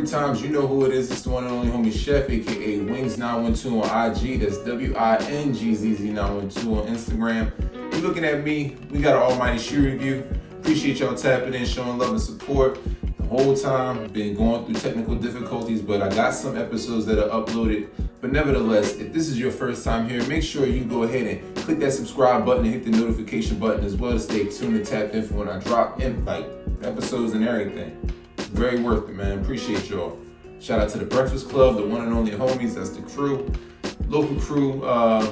times, you know who it is. It's the one and only homie Chef, aka Wings912 on IG. That's WINGZZ912 on Instagram. You're looking at me. We got an almighty shoe review. Appreciate y'all tapping in, showing love and support. The whole time, been going through technical difficulties, but I got some episodes that are uploaded. But nevertheless, if this is your first time here, make sure you go ahead and click that subscribe button and hit the notification button as well to stay tuned and tapped in for when I drop in episodes and everything. It's very worth it, man. Appreciate y'all. Shout out to the Breakfast Club, the one and only homies. That's the crew, local crew, a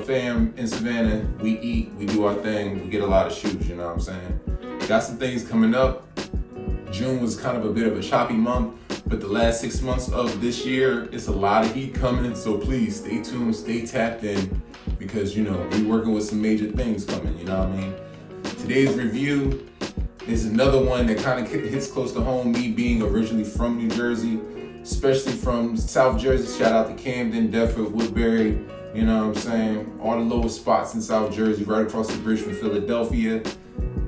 fam in Savannah. We eat, we do our thing, we get a lot of shoes. You know what I'm saying? Got some things coming up. June was kind of a bit of a choppy month, but the last 6 months of this year, it's a lot of heat coming. So please stay tuned, stay tapped in, because we working with some major things coming. You know what I mean? Today's review is another one that kind of hits close to home. Me being originally from New Jersey, especially from South Jersey. Shout out to Camden, Deptford, Woodbury. You know what I'm saying? All the lowest spots in South Jersey, right across the bridge from Philadelphia.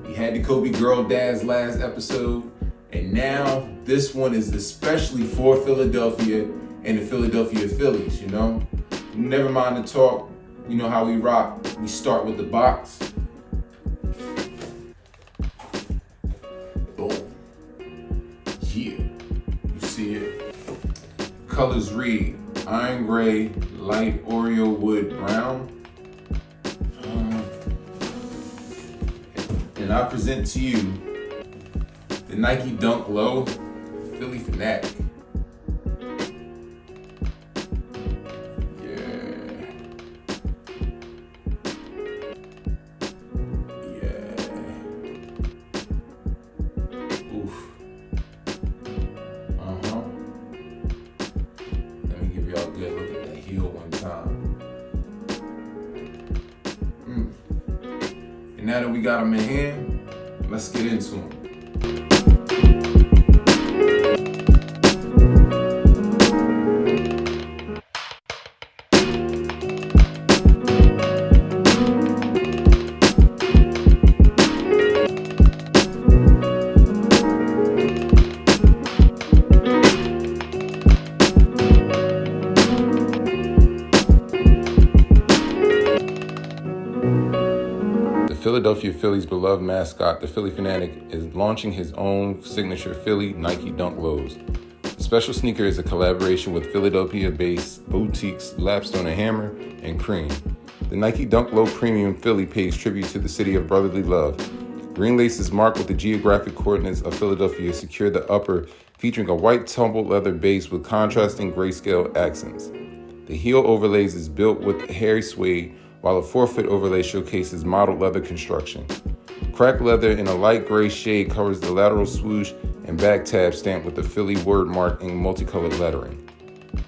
We had the Kobe Girl Dads last episode. And now this one is especially for Philadelphia and the Philadelphia Phillies, Never mind the talk. You know how we rock. We start with the box. Boom. Yeah. You see it. Colors read iron gray, light Oreo wood brown. And I present to you the Nike Dunk Low Philly Fanatic. Yeah. Oof. Let me give y'all a good look at that heel one time. And now that we got them in hand, let's get into them. Philadelphia Phillies' beloved mascot, the Philly Fanatic, is launching his own signature Philly Nike Dunk Lows. The special sneaker is a collaboration with Philadelphia-based boutiques Lapstone & Hammer and Cream. The Nike Dunk Low Premium Philly pays tribute to the city of brotherly love. Green laces marked with the geographic coordinates of Philadelphia secure the upper, featuring a white tumbled leather base with contrasting grayscale accents. The heel overlays is built with hairy suede, while a forefoot overlay showcases modeled leather construction. Cracked leather in a light gray shade covers the lateral swoosh and back tab stamped with the Philly word mark in multicolored lettering.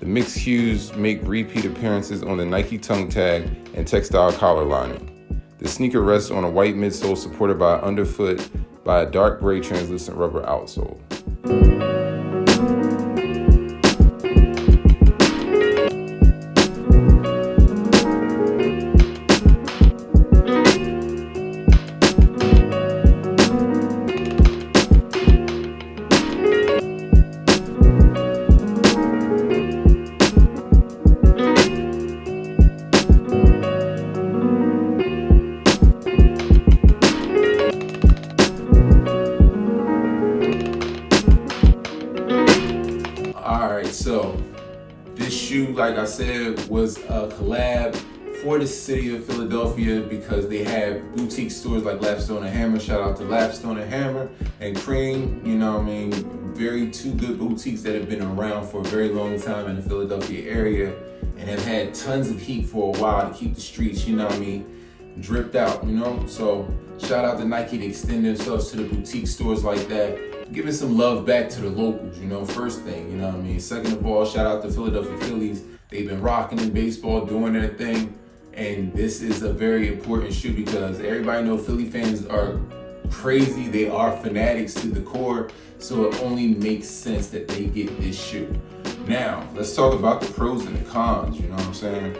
The mixed hues make repeat appearances on the Nike tongue tag and textile collar lining. The sneaker rests on a white midsole supported by an underfoot by a dark gray translucent rubber outsole. So this shoe, like I said, was a collab for the city of Philadelphia because they have boutique stores like Lapstone & Hammer. Shout out to Lapstone & Hammer and Cream. Very two good boutiques that have been around for a very long time in the Philadelphia area and have had tons of heat for a while to keep the streets, dripped out, So shout out to Nike to extend themselves to the boutique stores like that. Giving some love back to the locals, first thing, Second of all, shout out to Philadelphia Phillies. They've been rocking in baseball, doing their thing. And this is a very important shoe because everybody knows Philly fans are crazy. They are fanatics to the core. So it only makes sense that they get this shoe. Now, let's talk about the pros and the cons, you know what I'm saying?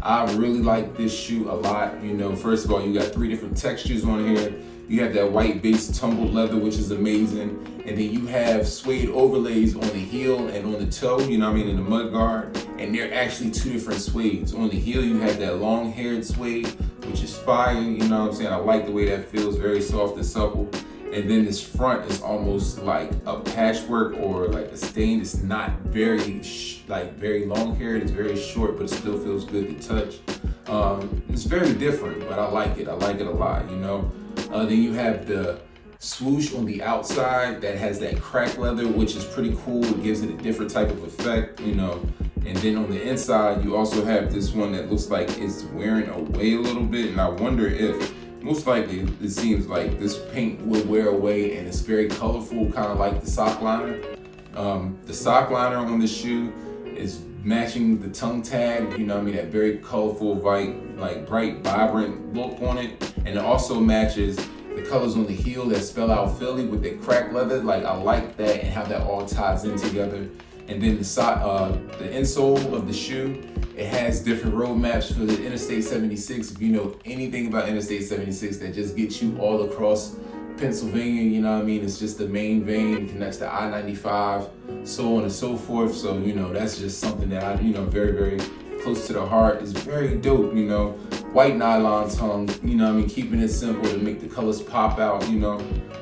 I really like this shoe a lot. First of all, you got 3 different textures on here. You have that white base tumbled leather, which is amazing. And then you have suede overlays on the heel and on the toe, you know what I mean, in the mud guard. And they're actually two different suedes. On the heel, you have that long haired suede, which is fire, you know what I'm saying? I like the way that feels, very soft and supple. And then this front is almost like a patchwork or like a stain. It's not very very long haired, it's very short, but it still feels good to touch. It's very different, but I like it a lot, you know? Then you have the swoosh on the outside that has that crack leather, which is pretty cool. It gives it a different type of effect, you know. And then on the inside, you also have this one that looks like it's wearing away a little bit. And I wonder if, most likely, it seems like this paint would wear away, and it's very colorful, kind of like the sock liner. The sock liner on the shoe is matching the tongue tag, you know what I mean, that very colorful, bright, vibrant look on it. And it also matches the colors on the heel that spell out Philly with that cracked leather. Like, I like that and how that all ties in together. And then the insole of the shoe, it has different road maps for the Interstate 76. If you know anything about Interstate 76, that just gets you all across Pennsylvania, you know what I mean? It's just the main vein, connects to I-95, so on and so forth. So, you know, that's just something that I, you know, very, very close to the heart. It's very dope, you know. White nylon tongue, you know what I mean? Keeping it simple to make the colors pop out, you know.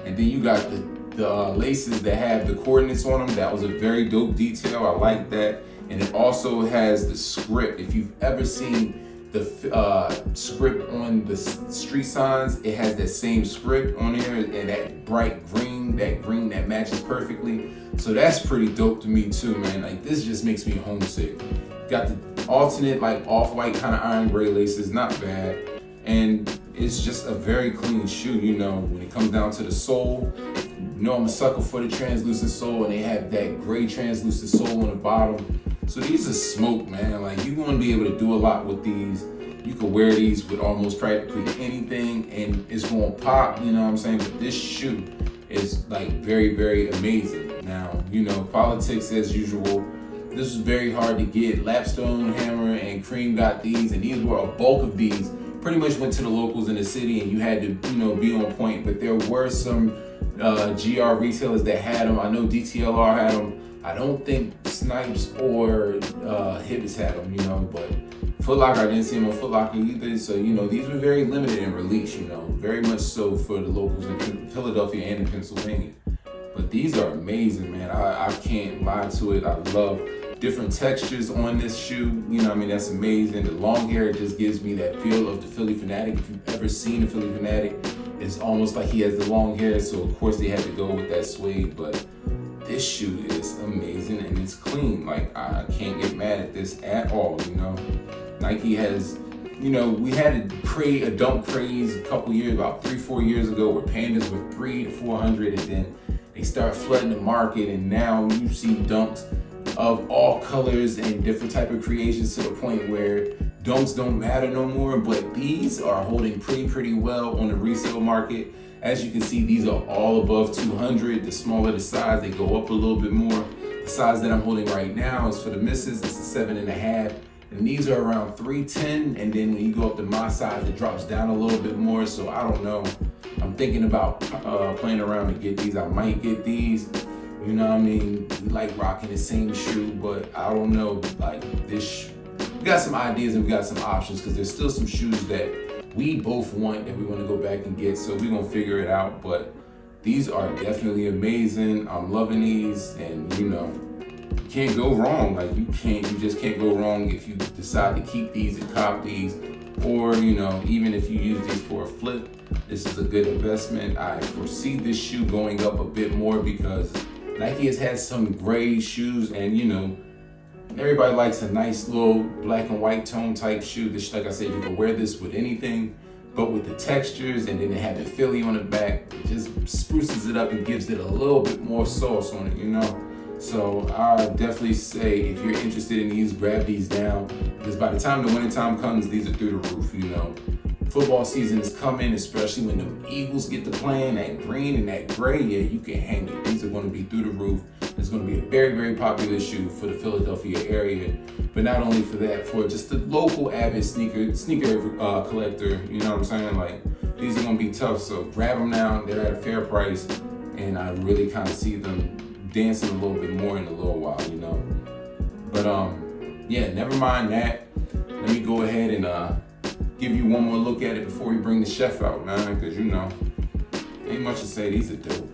And then you got the laces that have the coordinates on them. That was a very dope detail. I like that. And it also has the script. If you've ever seen the script on the street signs, it has that same script on there, and that bright green, that matches perfectly. So that's pretty dope to me too, man. Like, this just makes me homesick. Got the alternate, like, off-white kind of iron gray laces, not bad. And it's just a very clean shoe, you know. When it comes down to the sole, you know I'm a sucker for the translucent sole, and they have that gray translucent sole on the bottom. So these are smoke, man. Like, you're gonna be able to do a lot with these. You can wear these with almost practically anything, and it's gonna pop, you know what I'm saying? But this shoe is, like, very, very amazing. Now, you know, PHANATICS as usual. This is very hard to get. Lapstone, Hammer, and Cream got these, and these were a bulk of these. Pretty much went to the locals in the city, and you had to, you know, be on point. But there were some GR retailers that had them. I know DTLR had them. I don't think Snipes or Hibbets had them, you know, but Foot Locker, I didn't see them on Foot Locker either. So, you know, these were very limited in release, you know, very much so for the locals in Philadelphia and in Pennsylvania. But these are amazing, man. I can't lie to it. I love different textures on this shoe. You know what I mean? That's amazing. The long hair just gives me that feel of the Philly Fanatic. If you've ever seen a Philly Fanatic, it's almost like he has the long hair. So, of course, they had to go with that suede. But this shoe is amazing, and it's clean. Like, I can't get mad at this at all, you know? Nike has, you know, we had a dunk craze a couple years, about 3-4 years ago, where Pandas were $300 to $400, and then they start flooding the market, and now you see dunks of all colors and different type of creations to the point where dunks don't matter no more. But these are holding pretty well on the resale market. As you can see, these are all above 200. The smaller the size, they go up a little bit more. The size that I'm holding right now is for the misses. It's a 7.5. And these are around 310. And then when you go up to my size, it drops down a little bit more. So I don't know. I'm thinking about playing around to get these. I might get these. You know what I mean? We like rocking the same shoe, but I don't know. Like, this, we got some ideas and we got some options, because there's still some shoes that we both want that we want to go back and get. So we're gonna figure it out. But these are definitely amazing. I'm loving these, and you know, you can't go wrong. Like, you just can't go wrong if you decide to keep these and cop these, or, you know, even if you use these for a flip, this is a good investment. I foresee this shoe going up a bit more because Nike has had some gray shoes, and, you know, everybody likes a nice little black and white tone type shoe. This, like I said, you can wear this with anything, but with the textures, and then they have the Philly on the back, it just spruces it up and gives it a little bit more sauce on it, you know? So I definitely say, if you're interested in these, grab these down, because by the time the winter time comes, these are through the roof, you know? football season is coming, especially when the Eagles get to playing that green and that gray, yeah, you can hang it. These are going to be through the roof. It's going to be a very, very popular shoe for the Philadelphia area. But not only for that, for just the local avid sneaker collector, you know what I'm saying? Like, these are going to be tough. So grab them now. They're at a fair price. And I really kind of see them dancing a little bit more in a little while, you know? But yeah, never mind that. Let me go ahead and give you one more look at it before we bring the chef out, man, because you know, ain't much to say. These are dope.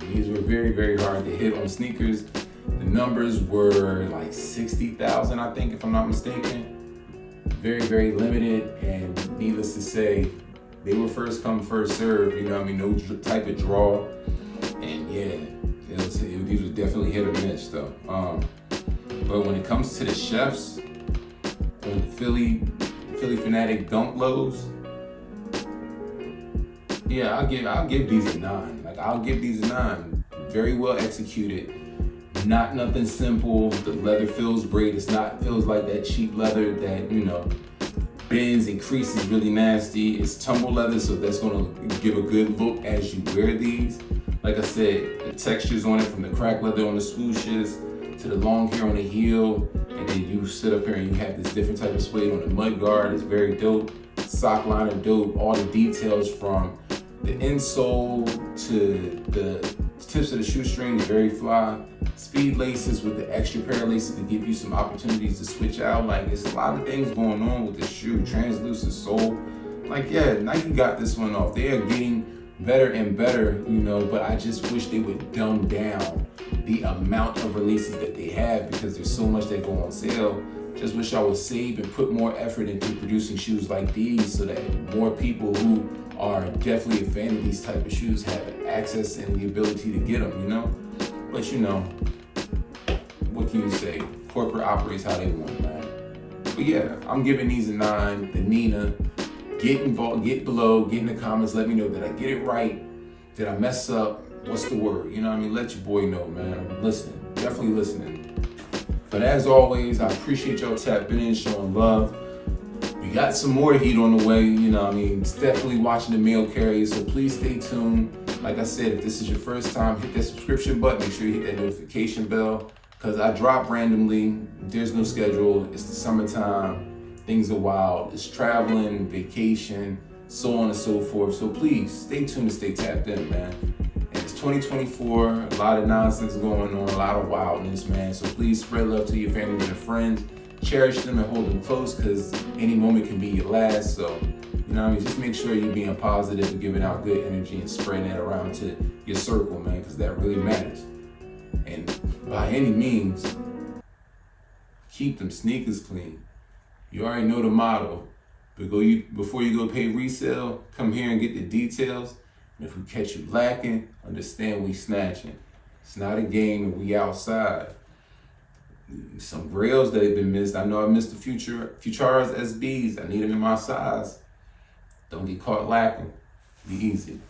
These were very, very hard to hit on sneakers. The numbers were like 60,000, I think, if I'm not mistaken. Very, very limited, and needless to say, they were first come, first serve. You know what I mean? No type of draw, and yeah. These were definitely hit or miss though. But when it comes to the chefs, on the Philly Fanatic dunk lows, yeah, I'll give these a 9. Like, I'll give these a 9. Very well executed. Not nothing simple. The leather feels great. Feels like that cheap leather that, you know, bends and creases really nasty. It's tumble leather, so that's gonna give a good look as you wear these. Like I said, the textures on it, from the crack leather on the swooshes to the long hair on the heel, and then you sit up here and you have this different type of suede on the mud guard. It's very dope. Sock liner dope. All the details from the insole to the tips of the shoestrings, very fly. Speed laces with the extra pair of laces to give you some opportunities to switch out. Like, it's a lot of things going on with the shoe. Translucent sole. Like, yeah, Nike got this one off. They are getting better and better, you know, but I just wish they would dumb down the amount of releases that they have, because there's so much that go on sale. Just wish I would save and put more effort into producing shoes like these, so that more people who are definitely a fan of these type of shoes have access and the ability to get them, you know? But you know, what can you say? Corporate operates how they want, man. But yeah, I'm giving these a 9. The Nina. Get involved, get below, get in the comments, let me know, did I get it right? Did I mess up? What's the word? You know what I mean? Let your boy know, man. I'm listening, definitely listening. But as always, I appreciate y'all tapping in, showing love. We got some more heat on the way, you know what I mean? It's definitely watching the mail carry, so please stay tuned. Like I said, if this is your first time, hit that subscription button, make sure you hit that notification bell, because I drop randomly. There's no schedule. It's the summertime. Things are wild. It's traveling, vacation, so on and so forth. So please stay tuned and stay tapped in, man. And it's 2024, a lot of nonsense going on, a lot of wildness, man. So please spread love to your family and friends. Cherish them and hold them close, because any moment can be your last. So, you know what I mean? Just make sure you're being positive and giving out good energy and spreading that around to your circle, man, because that really matters. And by any means, keep them sneakers clean. You already know the motto, but before you go pay resale, come here and get the details. And if we catch you lacking, understand we snatching. It's not a game and we outside. Some grails that have been missed. I know I missed the Futuras SBs. I need them in my size. Don't get caught lacking. Be easy.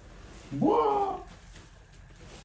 Whoa.